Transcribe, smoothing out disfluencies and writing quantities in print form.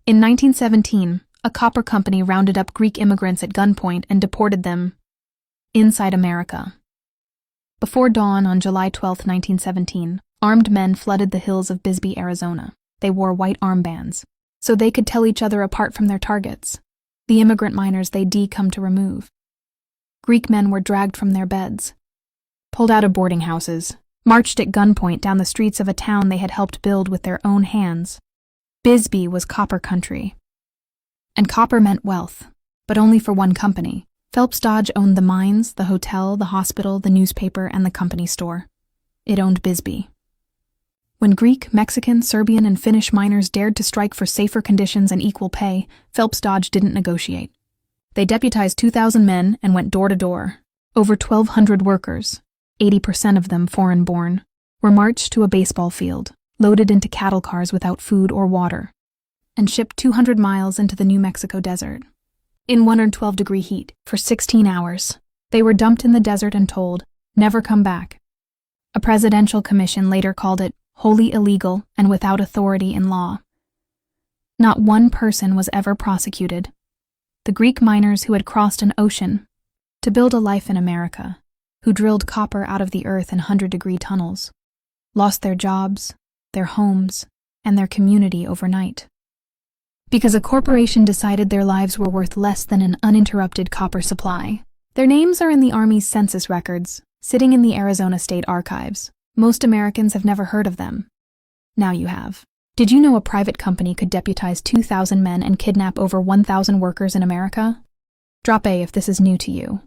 In 1917, a copper company rounded up Greek immigrants at gunpoint and deported them inside America. Before dawn on July 12, 1917, armed men flooded the hills of Bisbee, Arizona. They wore white armbands, so they could tell each other apart from their targets, the immigrant miners they'd come to remove. Greek men were dragged from their beds, pulled out of boarding houses, marched at gunpoint down the streets of a town they had helped build with their own hands. Bisbee was copper country. And copper meant wealth, but only for one company. Phelps Dodge owned the mines, the hotel, the hospital, the newspaper, and the company store. It owned Bisbee. When Greek, Mexican, Serbian, and Finnish miners dared to strike for safer conditions and equal pay, Phelps Dodge didn't negotiate. They deputized 2,000 men and went door to door. Over 1,200 workers, 80% of them foreign-born, were marched to a baseball field, loaded into cattle cars without food or water, and shipped 200 miles into the New Mexico desert. In 112-degree heat, for 16 hours, they were dumped in the desert and told, never come back. A presidential commission later called it wholly illegal and without authority in law. Not one person was ever prosecuted. The Greek miners who had crossed an ocean to build a life in America, who drilled copper out of the earth in 100-degree tunnels, lost their jobs, their homes, and their community overnight. Because a corporation decided their lives were worth less than an uninterrupted copper supply. Their names are in the Army's census records, sitting in the Arizona State Archives. Most Americans have never heard of them. Now you have. Did you know a private company could deputize 2,000 men and kidnap over 1,000 workers in America? Drop A if this is new to you.